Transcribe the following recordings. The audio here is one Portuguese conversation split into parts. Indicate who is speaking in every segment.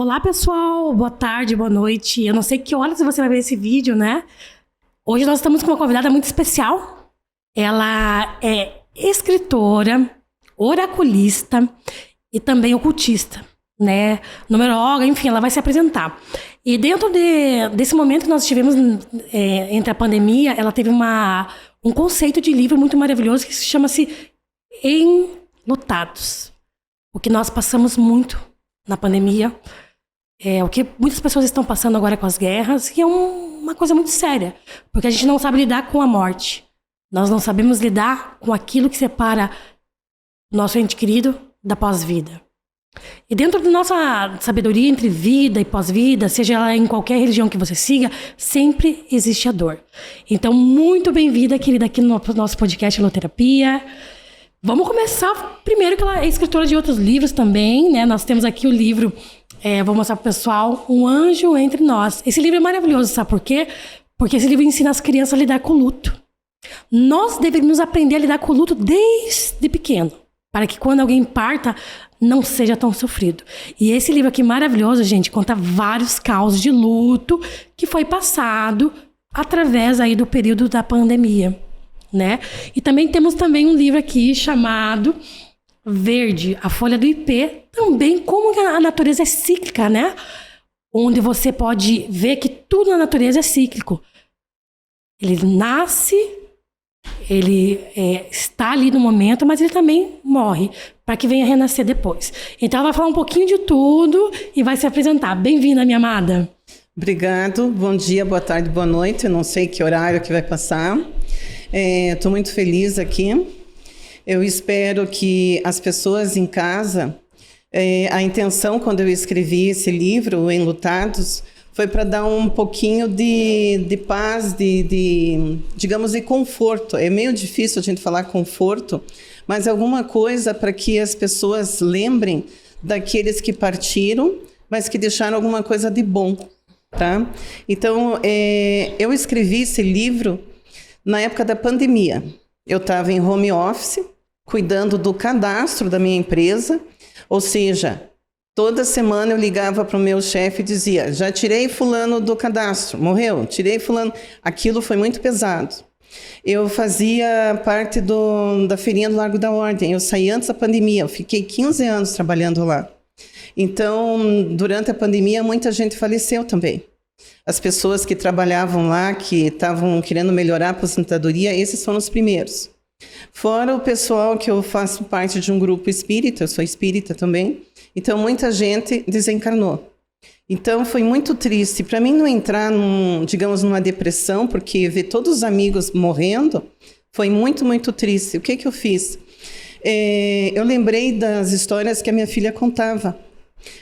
Speaker 1: Olá, pessoal. Boa tarde, boa noite. Eu não sei que horas você vai ver esse vídeo, né? Hoje nós estamos com uma convidada muito especial. Ela é escritora, oraculista e também ocultista, né? Numeróloga, enfim, ela vai se apresentar. E dentro desse momento que nós tivemos entre a pandemia, ela teve um conceito de livro muito maravilhoso que se chama-se Enlutados. O que nós passamos muito na pandemia, o que muitas pessoas estão passando agora com as guerras, e é uma coisa muito séria, porque a gente não sabe lidar com a morte. Nós não sabemos lidar com aquilo que separa o nosso ente querido da pós-vida. E dentro da nossa sabedoria entre vida e pós-vida, seja ela em qualquer religião que você siga, sempre existe a dor. Então, muito bem-vinda, querida, aqui no nosso podcast Eloterapia. Vamos começar primeiro que ela é escritora de outros livros também, né? Nós temos aqui o livro, vou mostrar pro pessoal, Um Anjo Entre Nós. Esse livro é maravilhoso, sabe por quê? Porque esse livro ensina as crianças a lidar com o luto. Nós deveríamos aprender a lidar com o luto desde pequeno, para que quando alguém parta, não seja tão sofrido. E esse livro aqui maravilhoso, gente, conta vários causos de luto que foi passado através aí do período da pandemia, né? E também temos um livro aqui chamado Verde, a Folha do Ipê, também como a natureza é cíclica, né? Onde você pode ver que tudo na natureza é cíclico. Ele nasce, ele está ali no momento, mas ele também morre, para que venha renascer depois. Então ela vai falar um pouquinho de tudo e vai se apresentar. Bem-vinda, minha amada.
Speaker 2: Obrigado, bom dia, boa tarde, boa noite. Eu não sei que horário que vai passar. Estou muito feliz aqui. Eu espero que as pessoas em casa... a intenção, quando eu escrevi esse livro, Enlutados, foi para dar um pouquinho de paz, digamos, de conforto. É meio difícil a gente falar conforto, mas alguma coisa para que as pessoas lembrem daqueles que partiram, mas que deixaram alguma coisa de bom, tá? Então, eu escrevi esse livro na época da pandemia. Eu estava em home office, cuidando do cadastro da minha empresa, ou seja, toda semana eu ligava para o meu chefe e dizia, já tirei fulano do cadastro, morreu, tirei fulano. Aquilo foi muito pesado. Eu fazia parte da feirinha do Largo da Ordem, eu saí antes da pandemia, eu fiquei 15 anos trabalhando lá. Então, durante a pandemia, muita gente faleceu também. As pessoas que trabalhavam lá, que estavam querendo melhorar a aposentadoria, esses foram os primeiros. Fora o pessoal que eu faço parte de um grupo espírita, eu sou espírita também, então muita gente desencarnou. Então foi muito triste. Para mim não entrar, numa depressão, porque ver todos os amigos morrendo, foi muito, muito triste. O que eu fiz? Eu lembrei das histórias que a minha filha contava.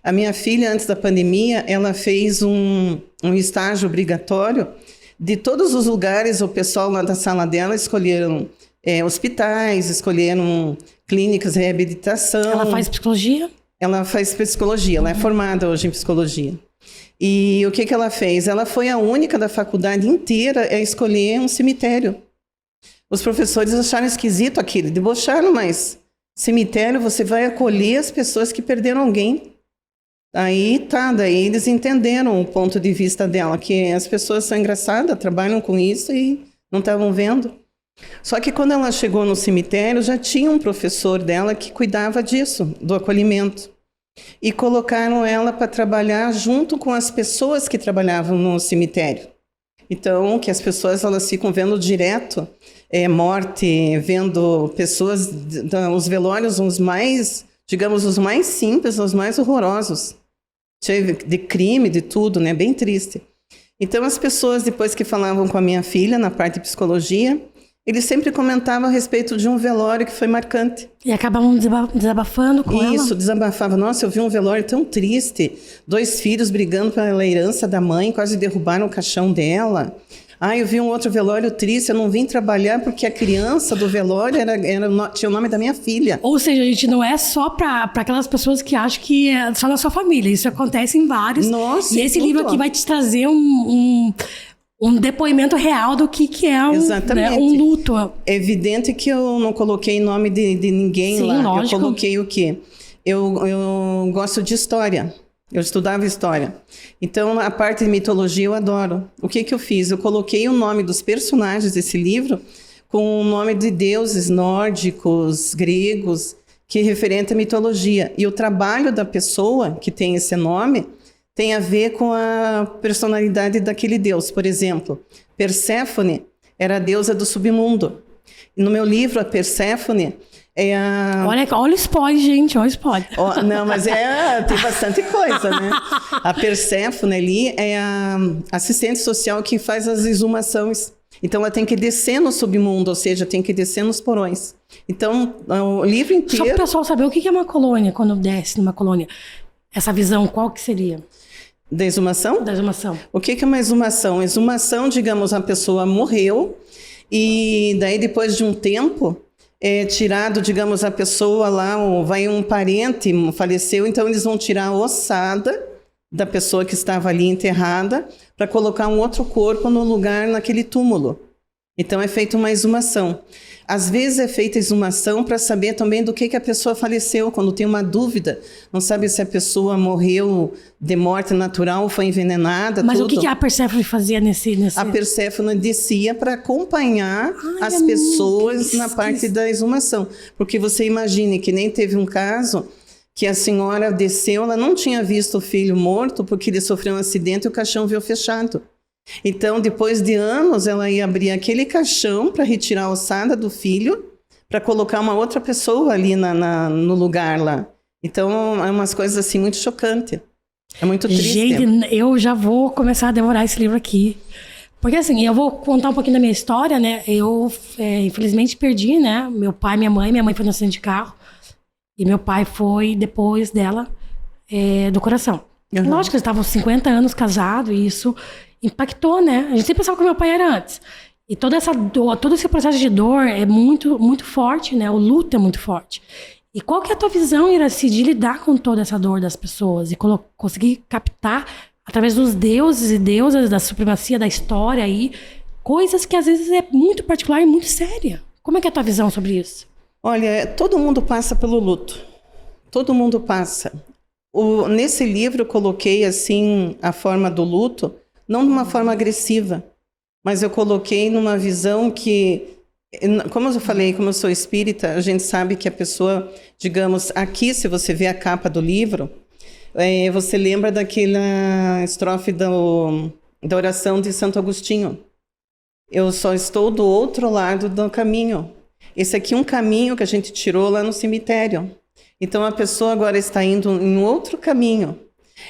Speaker 2: A minha filha, antes da pandemia, ela fez um estágio obrigatório. De todos os lugares, o pessoal lá da sala dela escolheram hospitais, escolheram clínicas de reabilitação.
Speaker 1: Ela faz psicologia?
Speaker 2: Ela faz psicologia, ela é formada hoje em psicologia. E o que ela fez? Ela foi a única da faculdade inteira a escolher um cemitério. Os professores acharam esquisito aquilo, debocharam, mas cemitério você vai acolher as pessoas que perderam alguém. Daí eles entenderam o ponto de vista dela, que as pessoas são engraçadas, trabalham com isso e não estavam vendo. Só que quando ela chegou no cemitério, já tinha um professor dela que cuidava disso, do acolhimento. E colocaram ela para trabalhar junto com as pessoas que trabalhavam no cemitério. Então, que as pessoas elas ficam vendo direto morte, vendo pessoas, os velórios, os mais simples, os mais horrorosos. De crime, de tudo, né? Bem triste. Então, as pessoas, depois que falavam com a minha filha, na parte de psicologia, eles sempre comentavam a respeito de um velório que foi marcante.
Speaker 1: E acabavam desabafando com ela?
Speaker 2: Isso, desabafava. Nossa, eu vi um velório tão triste. 2 filhos brigando pela herança da mãe, quase derrubaram o caixão dela. Eu vi um outro velório triste, eu não vim trabalhar porque a criança do velório tinha o nome da minha filha.
Speaker 1: Ou seja, a gente não é só para aquelas pessoas que acham que é só na sua família. Isso acontece em vários.
Speaker 2: Nossa,
Speaker 1: e esse livro aqui vai te trazer um depoimento real do que é um luto.
Speaker 2: É evidente que eu não coloquei nome de ninguém. Sim, lá.
Speaker 1: Lógico.
Speaker 2: Eu coloquei o quê? Eu gosto de história. Eu estudava história. Então, a parte de mitologia eu adoro. O que que eu fiz? Eu coloquei o nome dos personagens desse livro com o nome de deuses nórdicos, gregos, que é referente à mitologia. E o trabalho da pessoa que tem esse nome tem a ver com a personalidade daquele deus. Por exemplo, Perséfone era a deusa do submundo. E no meu livro, a Perséfone é a...
Speaker 1: Olha o spoiler, gente, olha o spoiler.
Speaker 2: Não, mas tem bastante coisa, né? A Perséfone ali é a assistente social que faz as exumações. Então, ela tem que descer no submundo, ou seja, tem que descer nos porões. Então, o livro inteiro...
Speaker 1: Só para o pessoal saber o que é uma colônia, quando desce numa colônia. Essa visão, qual que seria?
Speaker 2: Da exumação?
Speaker 1: Da exumação.
Speaker 2: O que é uma exumação? Exumação, digamos, a pessoa morreu e daí depois de um tempo é tirado, digamos, a pessoa lá, ou vai um parente, faleceu, então eles vão tirar a ossada da pessoa que estava ali enterrada para colocar um outro corpo no lugar, naquele túmulo. Então é feita uma exumação. Às vezes é feita exumação para saber também do que a pessoa faleceu, quando tem uma dúvida. Não sabe se a pessoa morreu de morte natural ou foi envenenada.
Speaker 1: Mas
Speaker 2: tudo.
Speaker 1: o que a Perséfone fazia nesse...
Speaker 2: A Perséfone descia para acompanhar as pessoas na parte da exumação. Porque você imagine que nem teve um caso que a senhora desceu, ela não tinha visto o filho morto porque ele sofreu um acidente e o caixão veio fechado. Então, depois de anos, ela ia abrir aquele caixão para retirar a ossada do filho, para colocar uma outra pessoa ali no lugar lá. Então, é umas coisas assim muito chocantes. É muito triste.
Speaker 1: Gente, eu já vou começar a devorar esse livro aqui. Porque assim, eu vou contar um pouquinho da minha história, né? Eu, infelizmente, perdi, né? Meu pai e minha mãe. Minha mãe foi no acidente de carro. E meu pai foi depois dela, do coração. Uhum. Lógico que eles estavam 50 anos casados e isso impactou, né? A gente sempre pensava que meu pai era antes. E toda essa dor, todo esse processo de dor é muito, muito forte, né? O luto é muito forte. E qual que é a tua visão, Iracy, de lidar com toda essa dor das pessoas e conseguir captar, através dos deuses e deusas, da supremacia da história aí, coisas que às vezes é muito particular e muito séria. Como é que é a tua visão sobre isso?
Speaker 2: Olha, todo mundo passa pelo luto. Todo mundo passa. Nesse livro eu coloquei assim a forma do luto, não de uma forma agressiva, mas eu coloquei numa visão que, como eu falei, como eu sou espírita, a gente sabe que a pessoa, digamos, aqui, se você vê a capa do livro, você lembra daquela estrofe da oração de Santo Agostinho. Eu só estou do outro lado do caminho. Esse aqui é um caminho que a gente tirou lá no cemitério. Então, a pessoa agora está indo em outro caminho.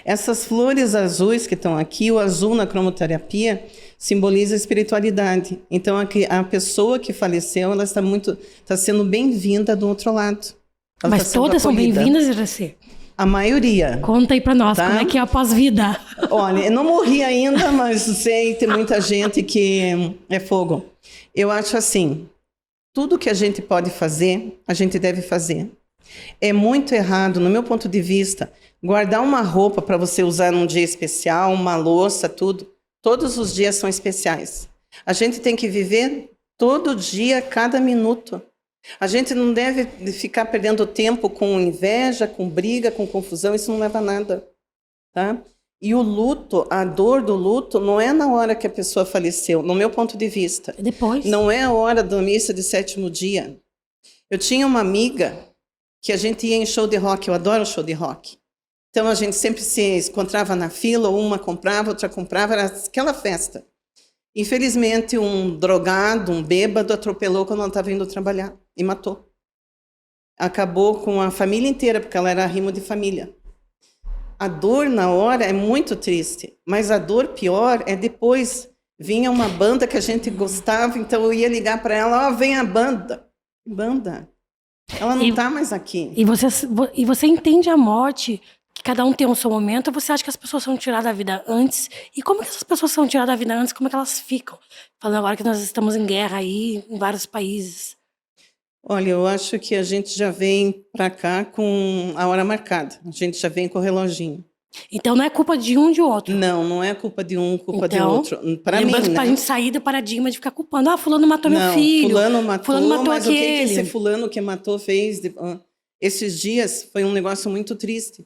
Speaker 2: Essas flores azuis que estão aqui, o azul na cromoterapia, simboliza a espiritualidade. Então, a pessoa que faleceu, ela está sendo bem-vinda do outro lado.
Speaker 1: Mas todas são bem-vindas, Iracy?
Speaker 2: A maioria.
Speaker 1: Conta aí para nós, tá? Como é que é a pós-vida?
Speaker 2: Olha, eu não morri ainda, mas sei, tem muita gente que é fogo. Eu acho assim, tudo que a gente pode fazer, a gente deve fazer. É muito errado, no meu ponto de vista, guardar uma roupa para você usar num dia especial, uma louça, tudo. Todos os dias são especiais. A gente tem que viver todo dia, cada minuto. A gente não deve ficar perdendo tempo com inveja, com briga, com confusão, isso não leva a nada. Tá? E o luto, a dor do luto, não é na hora que a pessoa faleceu, no meu ponto de vista.
Speaker 1: Depois.
Speaker 2: Não é a hora da missa de sétimo dia. Eu tinha uma amiga que a gente ia em show de rock, eu adoro show de rock. Então a gente sempre se encontrava na fila, uma comprava, outra comprava, era aquela festa. Infelizmente, um drogado, um bêbado, atropelou quando ela estava indo trabalhar e matou. Acabou com a família inteira, porque ela era arrimo de família. A dor na hora é muito triste, mas a dor pior é depois. Vinha uma banda que a gente gostava, então eu ia ligar para ela, vem a banda. Banda. Ela não está mais aqui.
Speaker 1: E você entende a morte, que cada um tem o seu momento, ou você acha que as pessoas são tiradas da vida antes? E como que essas pessoas são tiradas da vida antes? Como é que elas ficam? Falando agora que nós estamos em guerra aí, em vários países.
Speaker 2: Olha, eu acho que a gente já vem para cá com a hora marcada. A gente já vem com o reloginho.
Speaker 1: Então não é culpa de um ou de outro?
Speaker 2: Não, não é culpa de um, culpa de outro. Para mim,
Speaker 1: lembrando que pra gente sair do paradigma de ficar culpando. Ah, fulano matou meu filho.
Speaker 2: Fulano matou mas
Speaker 1: aquele.
Speaker 2: O que esse fulano que matou fez? Esses dias foi um negócio muito triste.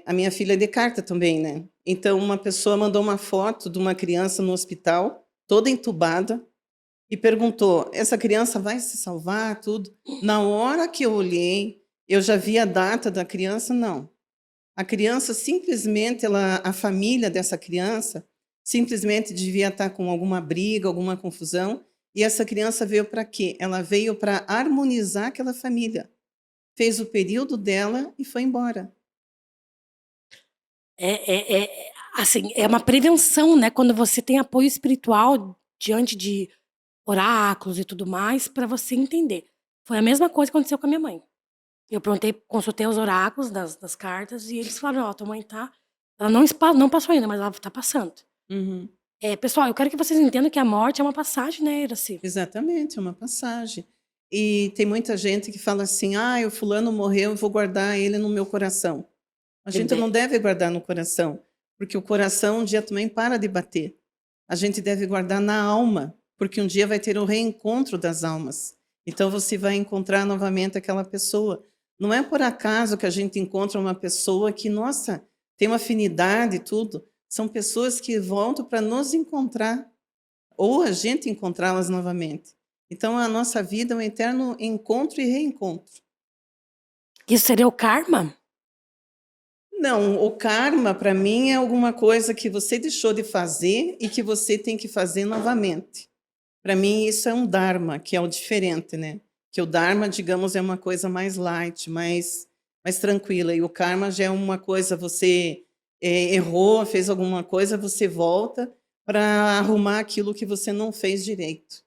Speaker 2: A minha filha é de carta também, né? Então, uma pessoa mandou uma foto de uma criança no hospital, toda entubada, e perguntou: essa criança vai se salvar? Tudo. Na hora que eu olhei, eu já vi a data da criança, não. A criança simplesmente, a família dessa criança, simplesmente devia estar com alguma briga, alguma confusão, e essa criança veio para quê? Ela veio para harmonizar aquela família. Fez o período dela e foi embora.
Speaker 1: Assim, é uma prevenção, né? Quando você tem apoio espiritual diante de oráculos e tudo mais, para você entender. Foi a mesma coisa que aconteceu com a minha mãe. Eu perguntei, consultei os oráculos das cartas e eles falaram: ó, tua mãe tá. Ela não passou ainda, mas ela tá passando.
Speaker 2: Uhum.
Speaker 1: Pessoal, eu quero que vocês entendam que a morte é uma passagem, né, Iraci?
Speaker 2: Exatamente, é uma passagem. E tem muita gente que fala assim: o fulano morreu, eu vou guardar ele no meu coração. A gente não deve guardar no coração, porque o coração um dia também para de bater. A gente deve guardar na alma, porque um dia vai ter o reencontro das almas. Então você vai encontrar novamente aquela pessoa. Não é por acaso que a gente encontra uma pessoa que, nossa, tem uma afinidade e tudo. São pessoas que voltam para nos encontrar, ou a gente encontrá-las novamente. Então a nossa vida é um eterno encontro e reencontro.
Speaker 1: Isso seria o karma?
Speaker 2: Não, o karma, para mim, é alguma coisa que você deixou de fazer e que você tem que fazer novamente. Para mim, isso é um dharma, que é o diferente, né? Que o dharma, digamos, é uma coisa mais light, mais tranquila. E o karma já é uma coisa, você errou, fez alguma coisa, você volta para arrumar aquilo que você não fez direito.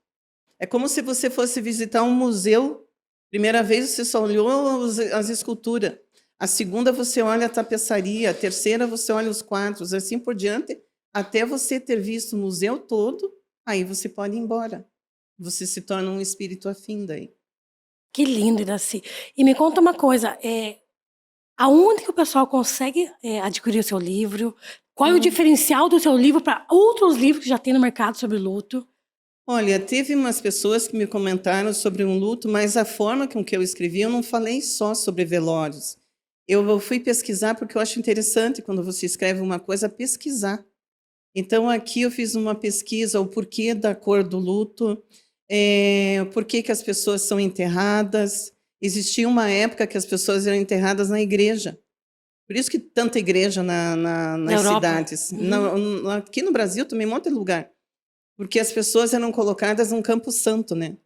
Speaker 2: É como se você fosse visitar um museu. Primeira vez você só olhou as esculturas. A segunda você olha a tapeçaria, a terceira você olha os quadros, assim por diante, até você ter visto o museu todo, aí você pode ir embora. Você se torna um espírito afim daí.
Speaker 1: Que lindo, Iraci. E me conta uma coisa, aonde que o pessoal consegue adquirir o seu livro? Qual é o diferencial do seu livro para outros livros que já tem no mercado sobre luto?
Speaker 2: Olha, teve umas pessoas que me comentaram sobre um luto, mas a forma com que eu escrevi, eu não falei só sobre velórios. Eu fui pesquisar porque eu acho interessante, quando você escreve uma coisa, pesquisar. Então, aqui eu fiz uma pesquisa, o porquê da cor do luto, por que as pessoas são enterradas. Existia uma época que as pessoas eram enterradas na igreja. Por isso que tanta igreja nas cidades.
Speaker 1: Uhum.
Speaker 2: Aqui no Brasil também, um monte de lugar. Porque as pessoas eram colocadas num campo santo, né?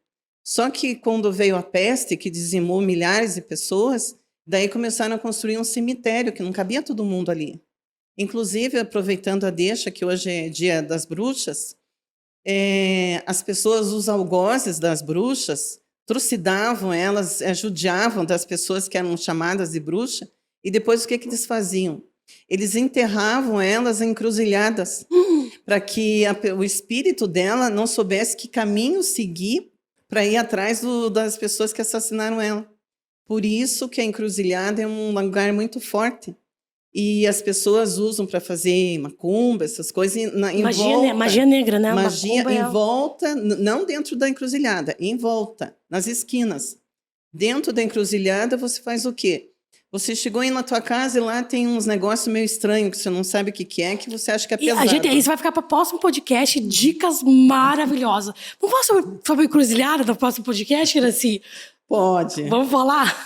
Speaker 2: Só que quando veio a peste, que dizimou milhares de pessoas, daí começaram a construir um cemitério, que não cabia todo mundo ali. Inclusive, aproveitando a deixa, que hoje é dia das bruxas, as pessoas, os algozes das bruxas, trucidavam elas, judiavam das pessoas que eram chamadas de bruxa, e depois o que eles faziam? Eles enterravam elas em encruzilhadas, para que o espírito dela não soubesse que caminho seguir para ir atrás das pessoas que assassinaram ela. Por isso que a encruzilhada é um lugar muito forte. E as pessoas usam para fazer macumba, essas coisas em volta.
Speaker 1: Magia negra, né?
Speaker 2: Magia em volta, não dentro da encruzilhada, em volta, nas esquinas. Dentro da encruzilhada, você faz o quê? Você chegou aí na tua casa e lá tem uns negócios meio estranhos, que você não sabe o que é, que você acha que é pesado.
Speaker 1: Isso vai ficar para o próximo podcast, dicas maravilhosas. Vamos falar sobre encruzilhada no próximo podcast, Iraci?
Speaker 2: Pode.
Speaker 1: Vamos falar?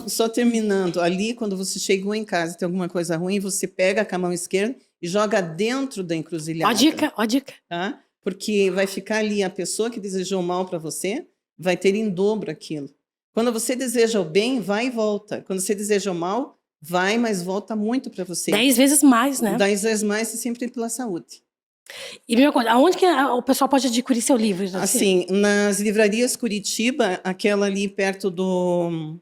Speaker 2: Só terminando. Ali, quando você chegou em casa e tem alguma coisa ruim, você pega com a mão esquerda e joga dentro da encruzilhada.
Speaker 1: Ó dica.
Speaker 2: Tá? Porque vai ficar ali a pessoa que desejou mal para você, vai ter em dobro aquilo. Quando você deseja o bem, vai e volta. Quando você deseja o mal, vai, mas volta muito para você.
Speaker 1: 10 vezes mais, né?
Speaker 2: 10 vezes mais e sempre pela saúde.
Speaker 1: E mesma coisa, aonde que o pessoal pode adquirir seu livro?
Speaker 2: Assim, nas livrarias Curitiba, aquela ali perto do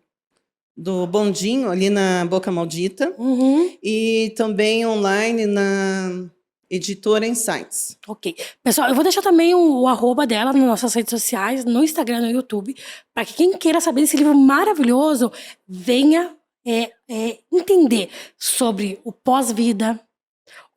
Speaker 2: Bondinho, ali na Boca Maldita.
Speaker 1: Uhum.
Speaker 2: E também online na Editora Insights.
Speaker 1: Ok. Pessoal, eu vou deixar também o arroba dela nas nossas redes sociais, no Instagram, no YouTube, para que quem queira saber desse livro maravilhoso venha entender sobre o pós-vida,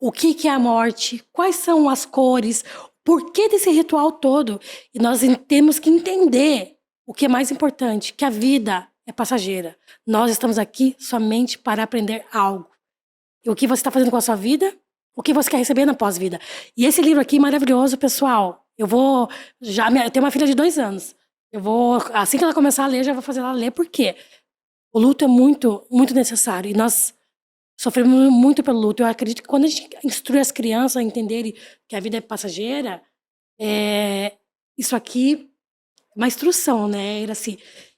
Speaker 1: o que é a morte, quais são as cores, o porquê desse ritual todo. E nós temos que entender o que é mais importante, que a vida é passageira. Nós estamos aqui somente para aprender algo. E o que você está fazendo com a sua vida, o que você quer receber na pós-vida. E esse livro aqui, maravilhoso, pessoal. Eu tenho uma filha de 2 anos. Assim que ela começar a ler, já vou fazer ela ler, por quê? O luto é muito, muito necessário. E nós sofremos muito pelo luto. Eu acredito que quando a gente instrui as crianças a entenderem que a vida é passageira, isso aqui é uma instrução, né?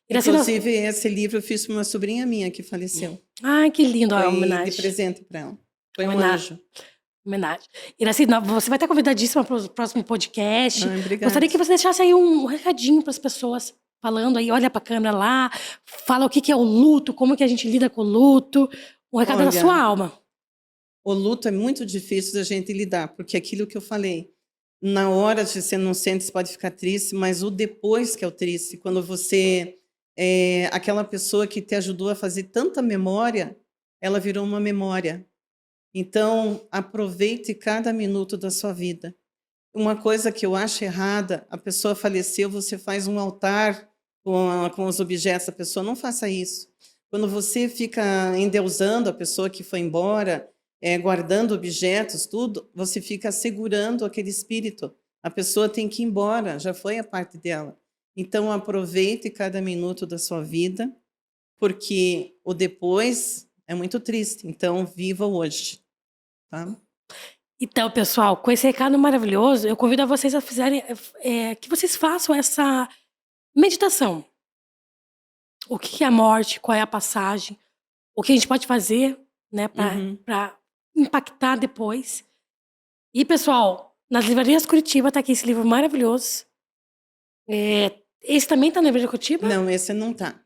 Speaker 2: Inclusive, esse livro eu fiz para uma sobrinha minha que faleceu.
Speaker 1: Ai, que lindo a
Speaker 2: Foi
Speaker 1: homenagem.
Speaker 2: de presente para ela. Foi um
Speaker 1: Homenagem.
Speaker 2: anjo.
Speaker 1: Homenagem. Iraci, você vai estar convidadíssima para o próximo podcast.
Speaker 2: Obrigada.
Speaker 1: Gostaria que você deixasse aí um recadinho para as pessoas, falando aí, olha para a câmera lá, fala o que é o luto, como que a gente lida com o luto. Um recado da sua alma.
Speaker 2: O luto é muito difícil da gente lidar, porque aquilo que eu falei, na hora você não sente, você pode ficar triste, mas o depois que é o triste, quando você, aquela pessoa que te ajudou a fazer tanta memória, ela virou uma memória. Então, aproveite cada minuto da sua vida. Uma coisa que eu acho errada, a pessoa faleceu, você faz um altar com os objetos da pessoa, não faça isso. Quando você fica endeusando a pessoa que foi embora, guardando objetos, tudo, você fica segurando aquele espírito. A pessoa tem que ir embora, já foi a parte dela. Então, aproveite cada minuto da sua vida, porque o depois é muito triste. Então, viva hoje. Tá?
Speaker 1: Então, pessoal, com esse recado maravilhoso, eu convido a vocês a fizerem, que vocês façam essa meditação. O que é a morte, qual é a passagem, o que a gente pode fazer, né, para impactar depois. E, pessoal, nas livrarias Curitiba está aqui esse livro maravilhoso. Esse também está na livraria Curitiba?
Speaker 2: Não, esse não está.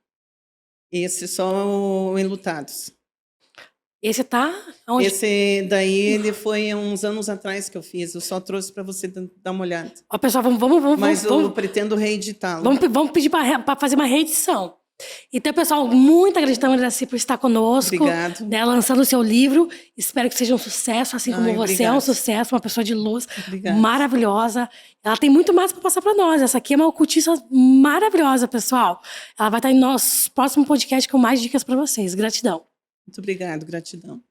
Speaker 2: Esse só o Enlutados.
Speaker 1: Esse tá onde?
Speaker 2: Esse daí, ele foi uns anos atrás que eu fiz. Eu só trouxe para você dar uma olhada.
Speaker 1: Ó, pessoal, vamos.
Speaker 2: Mas eu pretendo reeditá-lo.
Speaker 1: Vamos pedir para fazer uma reedição. Então, pessoal, muita gratidão, Iraci, por estar conosco.
Speaker 2: Obrigado.
Speaker 1: Né, lançando o seu livro. Espero que seja um sucesso, assim como você é um sucesso, uma pessoa de luz maravilhosa. Ela tem muito mais para passar para nós. Essa aqui é uma ocultista maravilhosa, pessoal. Ela vai estar em nosso próximo podcast com mais dicas para vocês. Gratidão.
Speaker 2: Muito obrigado, gratidão.